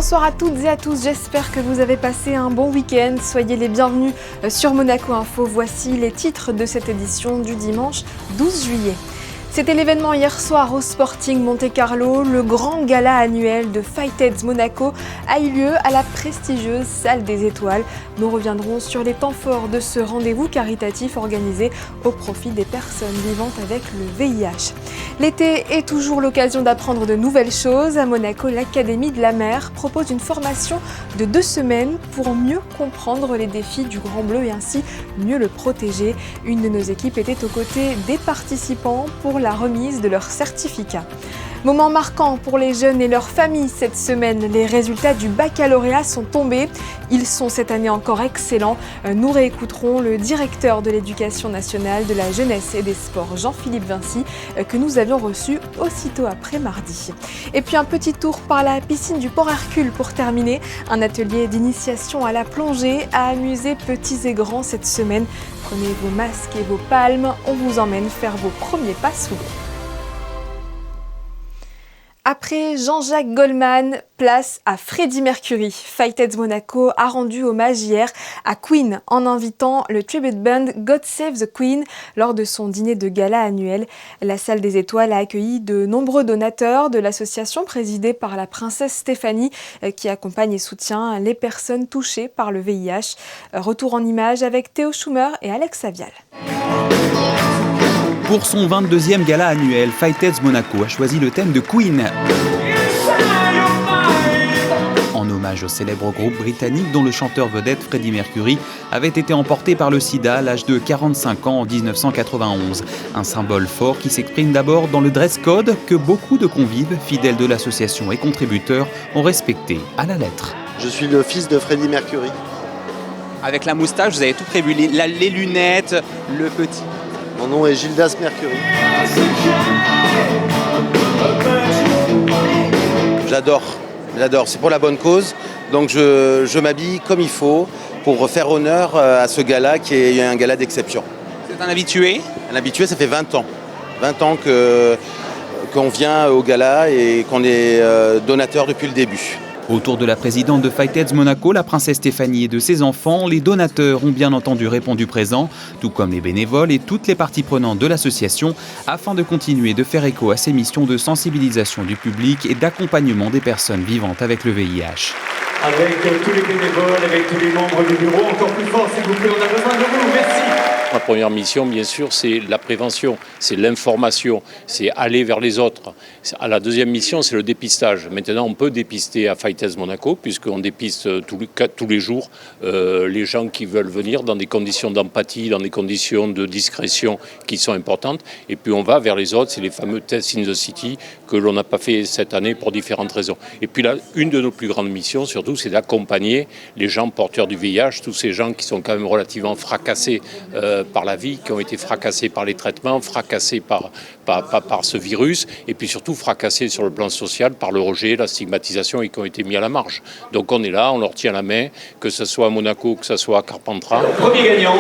bonsoir à toutes et à tous, j'espère que vous avez passé un bon week-end. Soyez les bienvenus sur Monaco Info. Voici les titres de cette édition du dimanche 12 juillet. C'était l'événement hier soir au Sporting Monte-Carlo. Le grand gala annuel de Fightheads Monaco a eu lieu à la prestigieuse Salle des Étoiles. Nous reviendrons sur les temps forts de ce rendez-vous caritatif organisé au profit des personnes vivantes avec le VIH. L'été est toujours l'occasion d'apprendre de nouvelles choses. À Monaco, l'Académie de la mer propose une formation de 2 semaines pour mieux comprendre les défis du Grand Bleu et ainsi mieux le protéger. Une de nos équipes était aux côtés des participants pour la remise de leur certificat. Moment marquant pour les jeunes et leurs familles cette semaine. Les résultats du baccalauréat sont tombés. Ils sont cette année encore excellents. Nous réécouterons le directeur de l'Éducation nationale, de la jeunesse et des sports, Jean-Philippe Vinci, que nous avions reçu aussitôt après mardi. Et puis un petit tour par la piscine du Port Hercule pour terminer. Un atelier d'initiation à la plongée a amusé petits et grands cette semaine. Prenez vos masques et vos palmes, on vous emmène faire vos premiers pas sous l'eau. Après Jean-Jacques Goldman, place à Freddie Mercury. Fightheads Monaco a rendu hommage hier à Queen en invitant le tribute band God Save the Queen lors de son dîner de gala annuel. La Salle des Étoiles a accueilli de nombreux donateurs de l'association présidée par la princesse Stéphanie qui accompagne et soutient les personnes touchées par le VIH. Retour en images avec Théo Schumer et Alex Savial. Pour son 22e gala annuel, Fightheads Monaco a choisi le thème de Queen. En hommage au célèbre groupe britannique dont le chanteur vedette Freddie Mercury avait été emporté par le sida à l'âge de 45 ans en 1991. Un symbole fort qui s'exprime d'abord dans le dress code que beaucoup de convives, fidèles de l'association et contributeurs, ont respecté à la lettre. Je suis le fils de Freddie Mercury. Avec la moustache, vous avez tout prévu, les lunettes, le petit... Mon nom est Gildas Mercury. J'adore, c'est pour la bonne cause. Donc je m'habille comme il faut pour faire honneur à ce gala qui est un gala d'exception. Vous êtes un habitué ? Un habitué, ça fait 20 ans. 20 ans qu'on vient au gala et qu'on est donateur depuis le début. Autour de la présidente de Fightheads Monaco, la princesse Stéphanie et de ses enfants, les donateurs ont bien entendu répondu présent, tout comme les bénévoles et toutes les parties prenantes de l'association, afin de continuer de faire écho à ces missions de sensibilisation du public et d'accompagnement des personnes vivantes avec le VIH. Avec tous les bénévoles, avec tous les membres du bureau, encore plus fort s'il vous plaît, on a besoin de vous, merci. Ma première mission, bien sûr, c'est la prévention, c'est l'information, c'est aller vers les autres. La deuxième mission, c'est le dépistage. Maintenant, on peut dépister à Fightheads Monaco, puisqu'on dépiste tous les jours les gens qui veulent venir dans des conditions d'empathie, dans des conditions de discrétion qui sont importantes. Et puis, on va vers les autres, c'est les fameux tests in the city que l'on n'a pas fait cette année pour différentes raisons. Et puis là, une de nos plus grandes missions, surtout, c'est d'accompagner les gens porteurs du VIH, tous ces gens qui sont quand même relativement fracassés par la vie, qui ont été fracassés par les traitements, fracassés par ce virus, et puis surtout fracassés sur le plan social par le rejet, la stigmatisation, et qui ont été mis à la marge. Donc on est là, on leur tient la main, que ce soit à Monaco, que ce soit à Carpentras. Premier gagnant.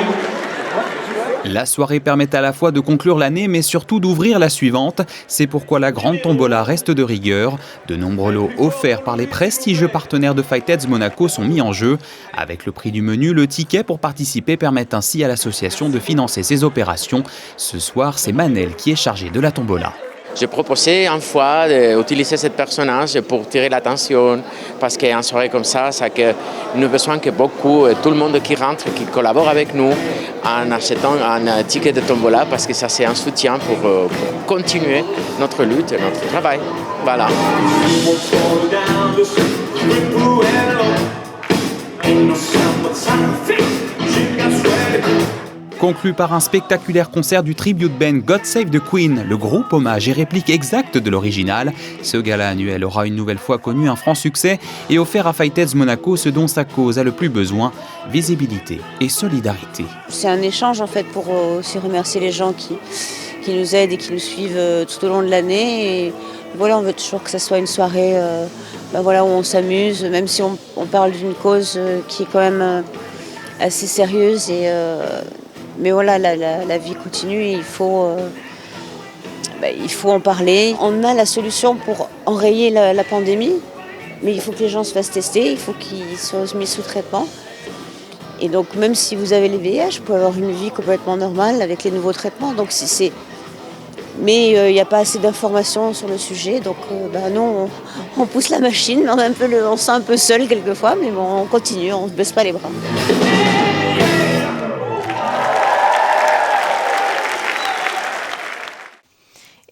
La soirée permet à la fois de conclure l'année, mais surtout d'ouvrir la suivante. C'est pourquoi la grande tombola reste de rigueur. De nombreux lots offerts par les prestigieux partenaires de Fightheads Monaco sont mis en jeu. Avec le prix du menu, le ticket pour participer permet ainsi à l'association de financer ses opérations. Ce soir, c'est Manel qui est chargé de la tombola. J'ai proposé une fois d'utiliser ce personnage pour tirer l'attention, parce qu'en soirée comme ça, nous avons besoin que tout le monde qui rentre, qui collabore avec nous, en achetant un ticket de tombola, parce que ça c'est un soutien pour continuer notre lutte et notre travail. Voilà. Conclu par un spectaculaire concert du tribute band God Save the Queen, le groupe hommage et réplique exacte de l'original. Ce gala annuel aura une nouvelle fois connu un franc succès et offert à Fightheads Monaco ce dont sa cause a le plus besoin, visibilité et solidarité. C'est un échange en fait pour aussi remercier les gens qui nous aident et qui nous suivent tout au long de l'année. Et voilà, on veut toujours que ça soit une soirée où on s'amuse, même si on parle d'une cause qui est quand même assez sérieuse. Mais voilà, la vie continue et il faut en parler. On a la solution pour enrayer la pandémie, Mais il faut que les gens se fassent tester, il faut qu'ils soient mis sous traitement. Et donc même si vous avez les VIH, vous pouvez avoir une vie complètement normale avec les nouveaux traitements. Donc Mais il n'y a pas assez d'informations sur le sujet, donc nous on pousse la machine, on se sent un peu seul quelquefois, mais bon, on continue, on ne baisse pas les bras.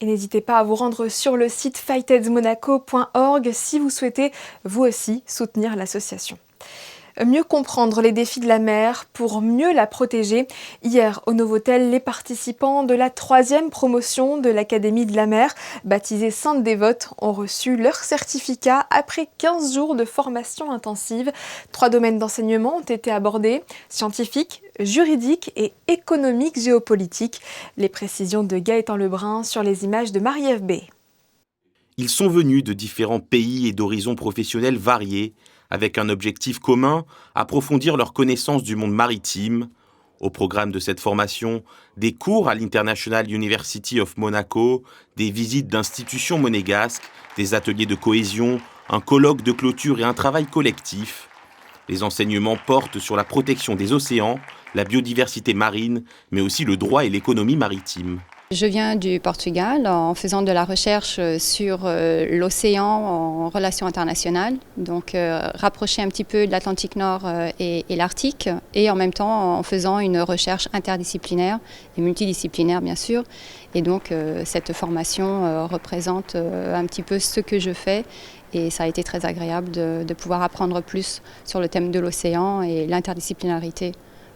Et n'hésitez pas à vous rendre sur le site fightaidsmonaco.org si vous souhaitez vous aussi soutenir l'association. Mieux comprendre les défis de la mer pour mieux la protéger. Hier, au Novotel, les participants de la 3e promotion de l'Académie de la mer, baptisée Sainte-Dévote, ont reçu leur certificat après 15 jours de formation intensive. 3 domaines d'enseignement ont été abordés, scientifiques, juridiques et économiques géopolitiques. Les précisions de Gaëtan Lebrun sur les images de Marie-Ève B. Ils sont venus de différents pays et d'horizons professionnels variés, avec un objectif commun, approfondir leur connaissance du monde maritime. Au programme de cette formation, des cours à l'International University of Monaco, des visites d'institutions monégasques, des ateliers de cohésion, un colloque de clôture et un travail collectif. Les enseignements portent sur la protection des océans, la biodiversité marine, mais aussi le droit et l'économie maritime. Je viens du Portugal en faisant de la recherche sur l'océan en relations internationales, donc rapprocher un petit peu de l'Atlantique Nord et l'Arctique, et en même temps en faisant une recherche interdisciplinaire et multidisciplinaire bien sûr. Et donc cette formation représente un petit peu ce que je fais, et ça a été très agréable de pouvoir apprendre plus sur le thème de l'océan et l'interdisciplinarité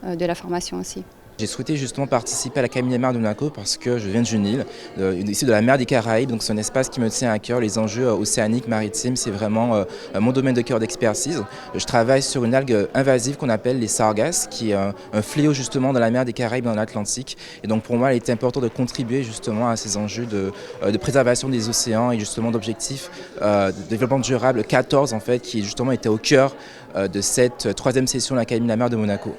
de la formation aussi. J'ai souhaité justement participer à l'Académie de la mer de Monaco parce que je viens de Junil, ici de la mer des Caraïbes, donc c'est un espace qui me tient à cœur. Les enjeux océaniques, maritimes, c'est vraiment mon domaine de cœur d'expertise. Je travaille sur une algue invasive qu'on appelle les sargasses, qui est un fléau justement dans la mer des Caraïbes, dans l'Atlantique. Et donc pour moi, il était important de contribuer justement à ces enjeux de préservation des océans et justement d'objectifs de développement durable 14 en fait, qui justement était au cœur de cette 3e session de l'Académie de la mer de Monaco.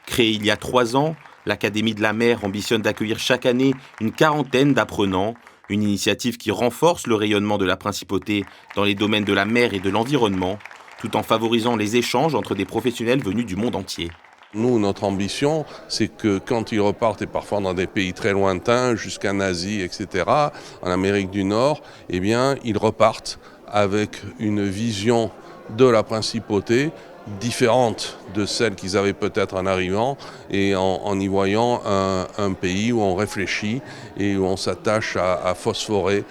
Créée il y a 3 ans, l'Académie de la mer ambitionne d'accueillir chaque année une 40aine d'apprenants, une initiative qui renforce le rayonnement de la principauté dans les domaines de la mer et de l'environnement, tout en favorisant les échanges entre des professionnels venus du monde entier. Nous, notre ambition, c'est que quand ils repartent, et parfois dans des pays très lointains, jusqu'en Asie, etc., en Amérique du Nord, eh bien, ils repartent avec une vision de la principauté différente de celle qu'ils avaient peut-être en arrivant, et en y voyant un pays où on réfléchit et où on s'attache à phosphorer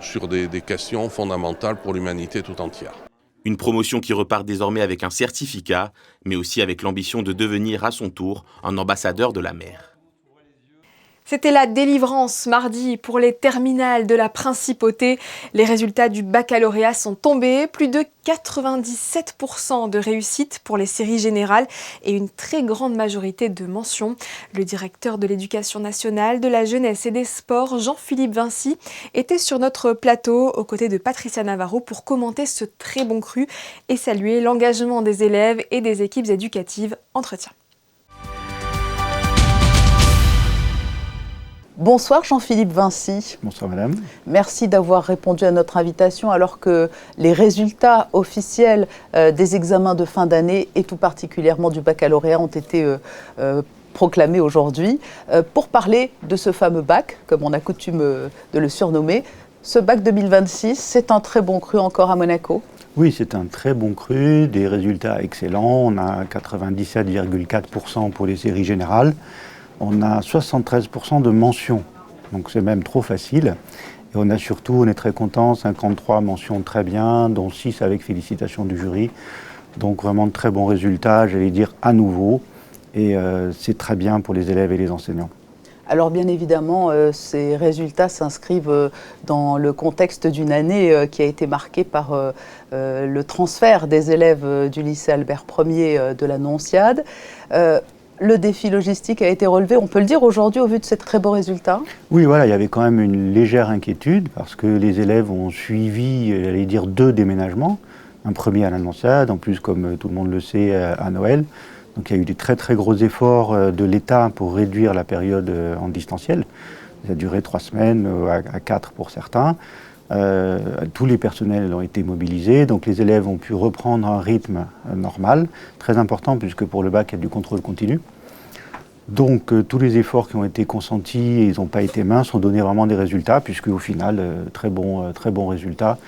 sur des questions fondamentales pour l'humanité tout entière. Une promotion qui repart désormais avec un certificat, mais aussi avec l'ambition de devenir à son tour un ambassadeur de la mer. C'était la délivrance mardi pour les terminales de la Principauté. Les résultats du baccalauréat sont tombés. Plus de 97% de réussite pour les séries générales et une très grande majorité de mentions. Le directeur de l'Éducation nationale, de la jeunesse et des sports, Jean-Philippe Vinci, était sur notre plateau aux côtés de Patricia Navarro pour commenter ce très bon cru et saluer l'engagement des élèves et des équipes éducatives. Entretien. Bonsoir Jean-Philippe Vinci. Bonsoir madame. Merci d'avoir répondu à notre invitation alors que les résultats officiels des examens de fin d'année et tout particulièrement du baccalauréat ont été proclamés aujourd'hui. Pour parler de ce fameux bac, comme on a coutume de le surnommer, ce bac 2026, c'est un très bon cru encore à Monaco. Oui, c'est un très bon cru, des résultats excellents. On a 97,4% pour les séries générales. On a 73% de mentions, donc c'est même trop facile. Et on a surtout, on est très content, 53 mentions très bien, dont 6 avec félicitations du jury. Donc vraiment de très bons résultats, j'allais dire à nouveau. Et c'est très bien pour les élèves et les enseignants. Alors bien évidemment, ces résultats s'inscrivent dans le contexte d'une année qui a été marquée par le transfert des élèves du lycée Albert Ier de la Nonciade. Le défi logistique a été relevé, on peut le dire aujourd'hui au vu de ces très beaux résultats? Oui, voilà, il y avait quand même une légère inquiétude parce que les élèves ont suivi, j'allais dire, 2 déménagements. Un premier à la Nonciade, en plus comme tout le monde le sait, à Noël. Donc il y a eu des très très gros efforts de l'État pour réduire la période en distanciel. Ça a duré 3 semaines, à 4 pour certains. Tous les personnels ont été mobilisés, donc les élèves ont pu reprendre un rythme normal, très important puisque pour le bac il y a du contrôle continu. Donc tous les efforts qui ont été consentis, ils n'ont pas été minces, ont donné vraiment des résultats, puisque au final, très bons résultats.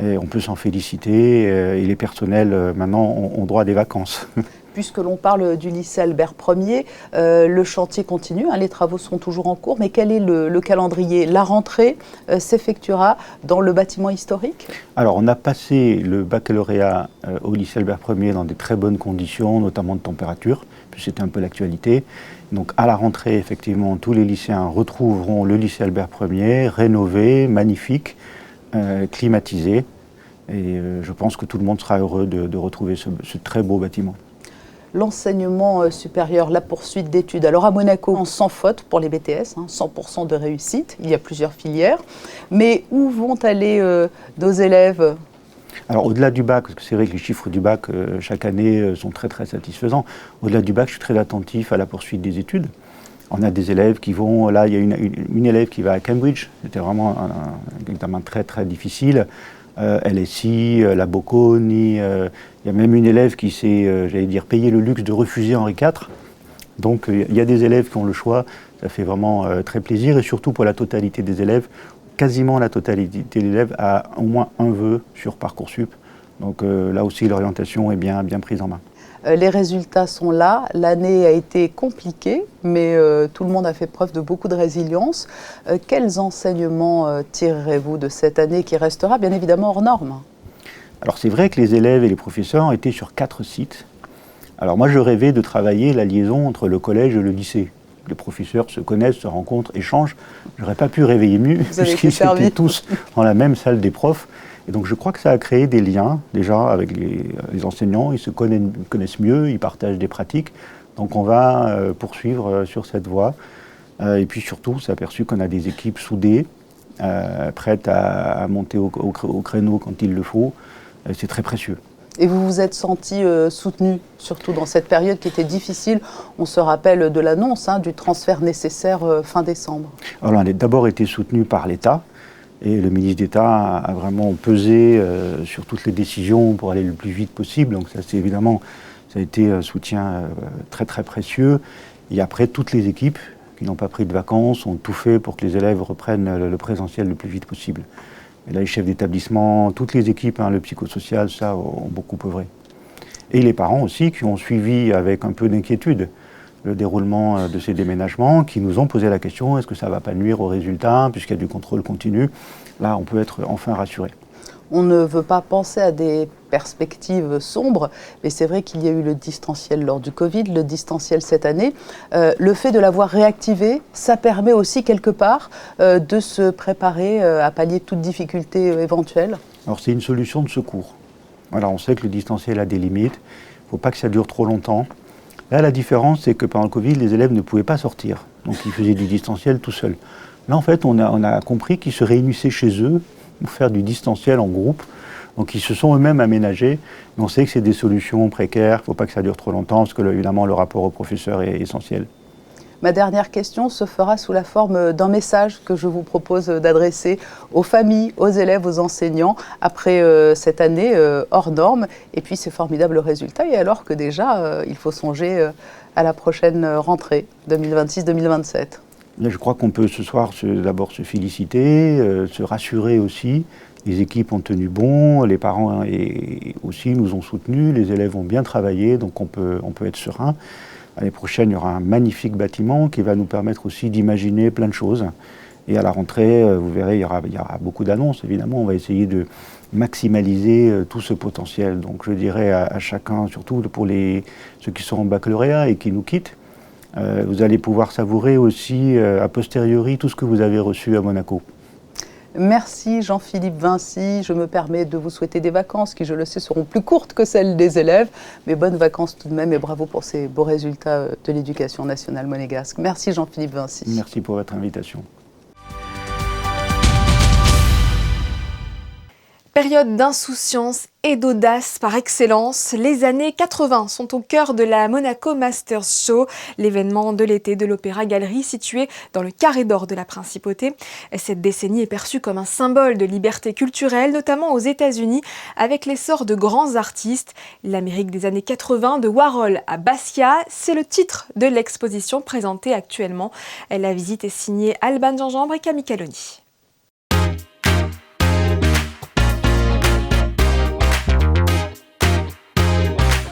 Et on peut s'en féliciter, et les personnels maintenant ont droit à des vacances. Puisque l'on parle du lycée Albert Ier, le chantier continue, les travaux sont toujours en cours, mais quel est le calendrier? La rentrée s'effectuera dans le bâtiment historique? Alors on a passé le baccalauréat au lycée Albert Ier dans des très bonnes conditions, notamment de température, puis c'était un peu l'actualité. Donc à la rentrée, effectivement, tous les lycéens retrouveront le lycée Albert Ier, rénové, magnifique, climatisé. Et je pense que tout le monde sera heureux de retrouver ce très beau bâtiment. L'enseignement supérieur, la poursuite d'études. Alors à Monaco, sans faute pour les BTS, 100% de réussite, il y a plusieurs filières. Mais où vont aller nos élèves? Alors au-delà du bac, parce que c'est vrai que les chiffres du bac chaque année sont très très satisfaisants, au-delà du bac, je suis très attentif à la poursuite des études. On a des élèves qui vont, là il y a une élève qui va à Cambridge, c'était vraiment un examen très très difficile. LSI, la Bocconi, il y a même une élève qui s'est, j'allais dire, payé le luxe de refuser Henri IV. Donc il y a des élèves qui ont le choix, ça fait vraiment très plaisir, et surtout pour la totalité des élèves, quasiment la totalité des élèves a au moins un vœu sur Parcoursup. Donc là aussi l'orientation est bien prise en main. Les résultats sont là, l'année a été compliquée, mais tout le monde a fait preuve de beaucoup de résilience. Quels enseignements tirerez-vous de cette année qui restera bien évidemment hors norme? Alors c'est vrai que les élèves et les professeurs ont été sur 4 sites. Alors moi je rêvais de travailler la liaison entre le collège et le lycée. Les professeurs se connaissent, se rencontrent, échangent. Je n'aurais pas pu rêver mieux puisqu'ils étaient tous dans la même salle des profs. Et donc je crois que ça a créé des liens déjà avec les enseignants, ils se connaissent mieux, ils partagent des pratiques. Donc on va poursuivre sur cette voie. Et puis surtout, on s'est aperçu qu'on a des équipes soudées, prêtes à monter au créneau quand il le faut. C'est très précieux. Et vous vous êtes senti soutenu, surtout dans cette période qui était difficile. On se rappelle de l'annonce du transfert nécessaire fin décembre. Alors on a d'abord été soutenu par l'État. Et le ministre d'État a vraiment pesé sur toutes les décisions pour aller le plus vite possible. Donc ça, ça a été un soutien très très précieux. Et après, toutes les équipes qui n'ont pas pris de vacances ont tout fait pour que les élèves reprennent le présentiel le plus vite possible. Et là, les chefs d'établissement, toutes les équipes, le psychosocial, ça, ont beaucoup œuvré. Et les parents aussi qui ont suivi avec un peu d'inquiétude le déroulement de ces déménagements, qui nous ont posé la question, est-ce que ça ne va pas nuire aux résultats, puisqu'il y a du contrôle continu? Là, on peut être enfin rassuré. On ne veut pas penser à des perspectives sombres, mais c'est vrai qu'il y a eu le distanciel lors du Covid, le distanciel cette année. Le fait de l'avoir réactivé, ça permet aussi quelque part de se préparer à pallier toute difficulté éventuelle. Alors c'est une solution de secours. Voilà, on sait que le distanciel a des limites, il ne faut pas que ça dure trop longtemps. Là, la différence, c'est que pendant le Covid, les élèves ne pouvaient pas sortir. Donc, ils faisaient du distanciel tout seuls. Là, en fait, on a compris qu'ils se réunissaient chez eux pour faire du distanciel en groupe. Donc, ils se sont eux-mêmes aménagés. Mais on sait que c'est des solutions précaires. Il ne faut pas que ça dure trop longtemps, parce que, évidemment, le rapport au professeur est essentiel. Ma dernière question se fera sous la forme d'un message que je vous propose d'adresser aux familles, aux élèves, aux enseignants après cette année hors norme. Et puis ces formidables résultats. Et alors que déjà, il faut songer à la prochaine rentrée 2026-2027. Je crois qu'on peut ce soir d'abord se féliciter, se rassurer aussi. Les équipes ont tenu bon, les parents aussi nous ont soutenus, les élèves ont bien travaillé, donc on peut être serein. L'année prochaine, il y aura un magnifique bâtiment qui va nous permettre aussi d'imaginer plein de choses. Et à la rentrée, vous verrez, il y aura beaucoup d'annonces, évidemment. On va essayer de maximaliser tout ce potentiel. Donc je dirais à chacun, surtout pour ceux qui sont en baccalauréat et qui nous quittent, vous allez pouvoir savourer aussi a posteriori tout ce que vous avez reçu à Monaco. Merci Jean-Philippe Vinci. Je me permets de vous souhaiter des vacances qui, je le sais, seront plus courtes que celles des élèves. Mais bonnes vacances tout de même et bravo pour ces beaux résultats de l'éducation nationale monégasque. Merci Jean-Philippe Vinci. Merci pour votre invitation. Période d'insouciance et d'audace par excellence, les années 80 sont au cœur de la Monaco Masters Show, l'événement de l'été de l'Opéra Galerie situé dans le carré d'or de la Principauté. Cette décennie est perçue comme un symbole de liberté culturelle, notamment aux États-Unis, avec l'essor de grands artistes. L'Amérique des années 80 de Warhol à Basquiat, c'est le titre de l'exposition présentée actuellement. La visite est signée Alban Gingembre et Camille Caloni.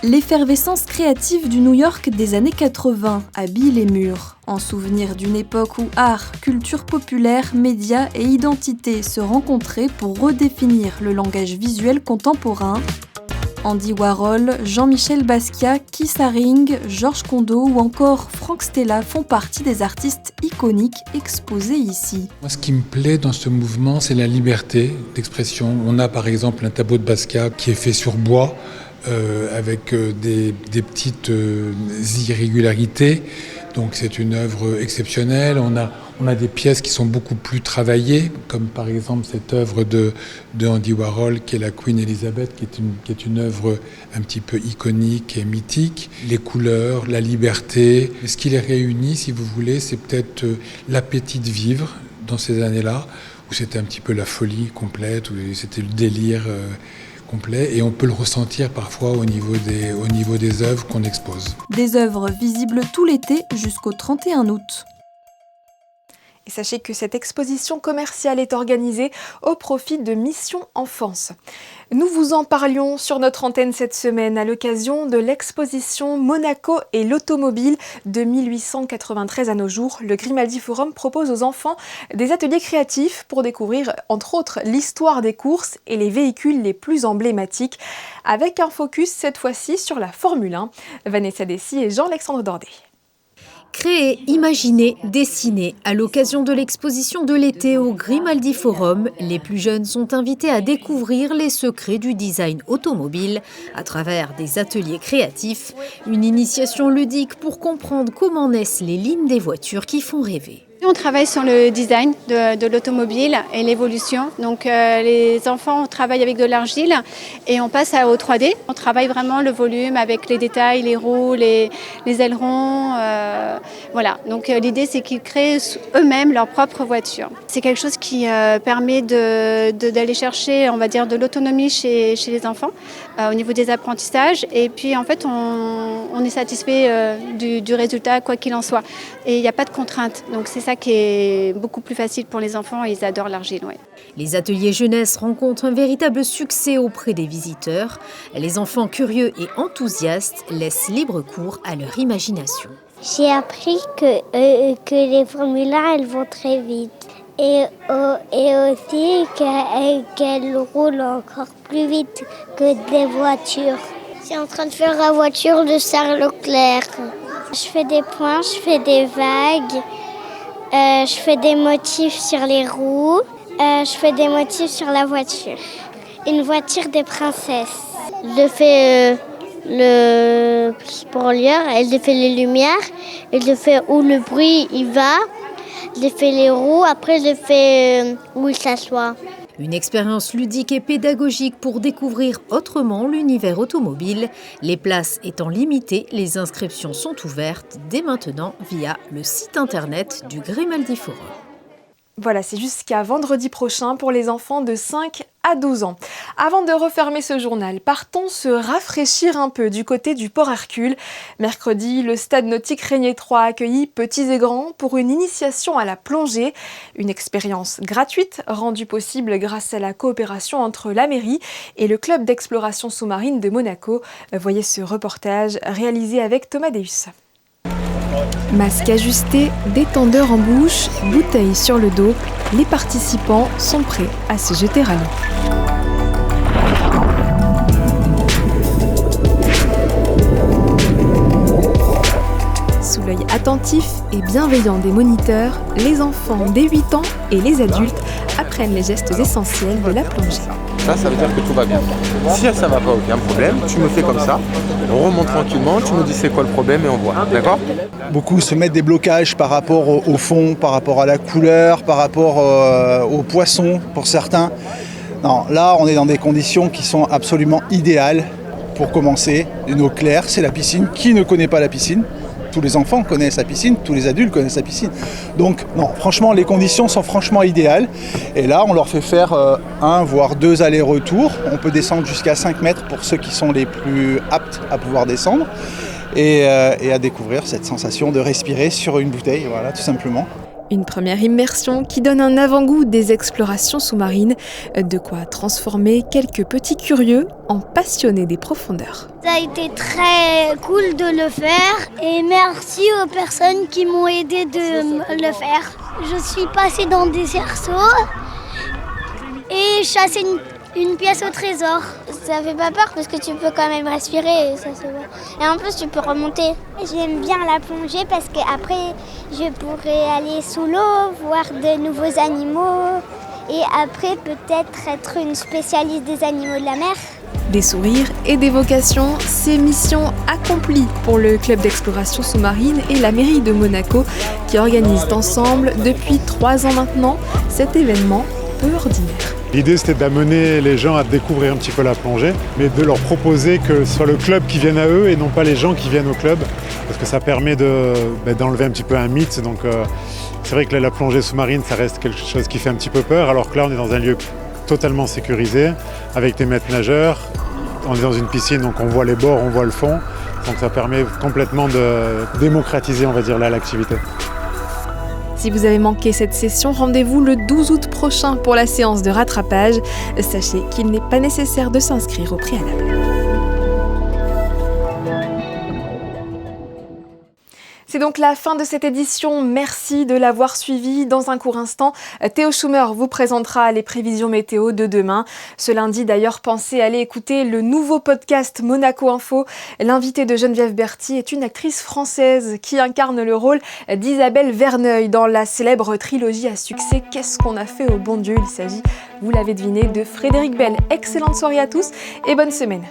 L'effervescence créative du New York des années 80 habille les murs, en souvenir d'une époque où art, culture populaire, médias et identité se rencontraient pour redéfinir le langage visuel contemporain. Andy Warhol, Jean-Michel Basquiat, Keith Haring, Georges Condo ou encore Frank Stella font partie des artistes iconiques exposés ici. Moi, ce qui me plaît dans ce mouvement, c'est la liberté d'expression. On a par exemple un tableau de Basquiat qui est fait sur bois, avec des petites irrégularités. Donc c'est une œuvre exceptionnelle. On a des pièces qui sont beaucoup plus travaillées, comme par exemple cette œuvre de Andy Warhol, qui est la Queen Elizabeth, qui est une œuvre un petit peu iconique et mythique. Les couleurs, la liberté. Ce qui les réunit, si vous voulez, c'est peut-être l'appétit de vivre dans ces années-là, où c'était un petit peu la folie complète, où c'était le délire complet, et on peut le ressentir parfois au niveau des œuvres qu'on expose. Des œuvres visibles tout l'été jusqu'au 31 août. Et sachez que cette exposition commerciale est organisée au profit de Mission Enfance. Nous vous en parlions sur notre antenne cette semaine à l'occasion de l'exposition Monaco et l'automobile de 1893 à nos jours. Le Grimaldi Forum propose aux enfants des ateliers créatifs pour découvrir entre autres l'histoire des courses et les véhicules les plus emblématiques, avec un focus cette fois-ci sur la Formule 1. Vanessa Dessy et Jean-Alexandre Dordet. Créer, imaginer, dessiner. À l'occasion de l'exposition de l'été au Grimaldi Forum, les plus jeunes sont invités à découvrir les secrets du design automobile à travers des ateliers créatifs, une initiation ludique pour comprendre comment naissent les lignes des voitures qui font rêver. On travaille sur le design de l'automobile et l'évolution. Donc les enfants travaillent avec de l'argile et on passe au 3D. On travaille vraiment le volume avec les détails, les roues, les ailerons. Voilà. Donc l'idée, c'est qu'ils créent eux-mêmes leur propre voiture. C'est quelque chose qui permet d'aller chercher, on va dire, de l'autonomie chez les enfants au niveau des apprentissages. Et puis en fait, on est satisfait du résultat, quoi qu'il en soit. Et il n'y a pas de contraintes. Donc c'est ça qui est beaucoup plus facile pour les enfants et ils adorent l'argile. Ouais. Les ateliers jeunesse rencontrent un véritable succès auprès des visiteurs. Les enfants curieux et enthousiastes laissent libre cours à leur imagination. J'ai appris que les Formule 1, elles vont très vite. Et aussi qu'elles roulent encore plus vite que des voitures. Je suis en train de faire la voiture de Charles Leclerc. Je fais des points, je fais des vagues, je fais des motifs sur les roues, je fais des motifs sur la voiture. Une voiture des princesses. Je fais le spoiler, elle fait les lumières, elle fait où le bruit il va, je fais les roues, après je fais où il s'assoit. Une expérience ludique et pédagogique pour découvrir autrement l'univers automobile. Les places étant limitées, les inscriptions sont ouvertes dès maintenant via le site internet du Grimaldi Forum. Voilà, c'est jusqu'à vendredi prochain pour les enfants de 5 à 12 ans. Avant de refermer ce journal, partons se rafraîchir un peu du côté du Port Hercule. Mercredi, le stade nautique Régnier 3 a accueilli petits et grands pour une initiation à la plongée. Une expérience gratuite rendue possible grâce à la coopération entre la mairie et le club d'exploration sous-marine de Monaco. Voyez ce reportage réalisé avec Thomas Deus. Masque ajusté, détendeur en bouche, bouteille sur le dos, les participants sont prêts à se jeter à l'eau. Sous l'œil attentif et bienveillant des moniteurs, les enfants dès 8 ans et les adultes apprennent les gestes essentiels de la plongée. Ça veut dire que tout va bien. Si ça va pas, aucun problème, tu me fais comme ça, on remonte tranquillement, tu nous dis c'est quoi le problème et on voit, d'accord ? Beaucoup se mettent des blocages par rapport au fond, par rapport à la couleur, par rapport aux poissons pour certains. Non, là, on est dans des conditions qui sont absolument idéales pour commencer. Une eau claire, c'est la piscine. Qui ne connaît pas la piscine ? Tous les enfants connaissent la piscine, tous les adultes connaissent la piscine. Donc, non, franchement, les conditions sont franchement idéales. Et là, on leur fait faire 1 voire 2 allers-retours. On peut descendre jusqu'à 5 mètres pour ceux qui sont les plus aptes à pouvoir descendre. Et à découvrir cette sensation de respirer sur une bouteille, voilà, tout simplement. Une première immersion qui donne un avant-goût des explorations sous-marines, de quoi transformer quelques petits curieux en passionnés des profondeurs. Ça a été très cool de le faire et merci aux personnes qui m'ont aidé de le faire. Je suis passée dans des cerceaux et chassé une pièce au trésor. Ça fait pas peur parce que tu peux quand même respirer et ça se voit. Et en plus tu peux remonter. J'aime bien la plongée parce qu'après je pourrais aller sous l'eau, voir de nouveaux animaux et après peut-être être une spécialiste des animaux de la mer. Des sourires et des vocations, c'est mission accomplie pour le club d'exploration sous-marine et la mairie de Monaco qui organisent ensemble depuis 3 ans maintenant cet événement peu ordinaire. L'idée, c'était d'amener les gens à découvrir un petit peu la plongée, mais de leur proposer que ce soit le club qui vienne à eux et non pas les gens qui viennent au club, parce que ça permet d'enlever un petit peu un mythe. Donc, c'est vrai que la plongée sous-marine, ça reste quelque chose qui fait un petit peu peur, alors que là, on est dans un lieu totalement sécurisé, avec des maîtres nageurs. On est dans une piscine, donc on voit les bords, on voit le fond. Donc ça permet complètement de démocratiser, on va dire, là, l'activité. Si vous avez manqué cette session, rendez-vous le 12 août prochain pour la séance de rattrapage. Sachez qu'il n'est pas nécessaire de s'inscrire au préalable. C'est donc la fin de cette édition. Merci de l'avoir suivi. Dans un court instant, Théo Schumer vous présentera les prévisions météo de demain. Ce lundi, d'ailleurs, pensez aller écouter le nouveau podcast Monaco Info. L'invitée de Geneviève Berthy est une actrice française qui incarne le rôle d'Isabelle Verneuil dans la célèbre trilogie à succès Qu'est-ce qu'on a fait au bon Dieu ? Il s'agit, vous l'avez deviné, de Frédéric Bell. Excellente soirée à tous et bonne semaine.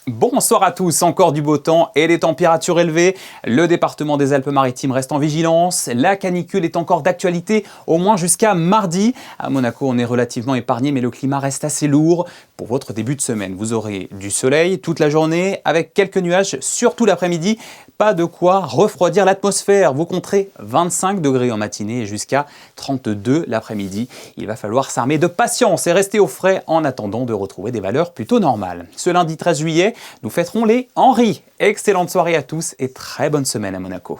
Bonsoir à tous, encore du beau temps et des températures élevées. Le département des Alpes-Maritimes reste en vigilance. La canicule est encore d'actualité, au moins jusqu'à mardi. À Monaco, on est relativement épargné, mais le climat reste assez lourd. Pour votre début de semaine, vous aurez du soleil toute la journée, avec quelques nuages, surtout l'après-midi. Pas de quoi refroidir l'atmosphère. Vous compterez 25 degrés en matinée et jusqu'à 32 l'après-midi. Il va falloir s'armer de patience et rester au frais en attendant de retrouver des valeurs plutôt normales. Ce lundi 13 juillet, nous fêterons les Henri. Excellente soirée à tous et très bonne semaine à Monaco.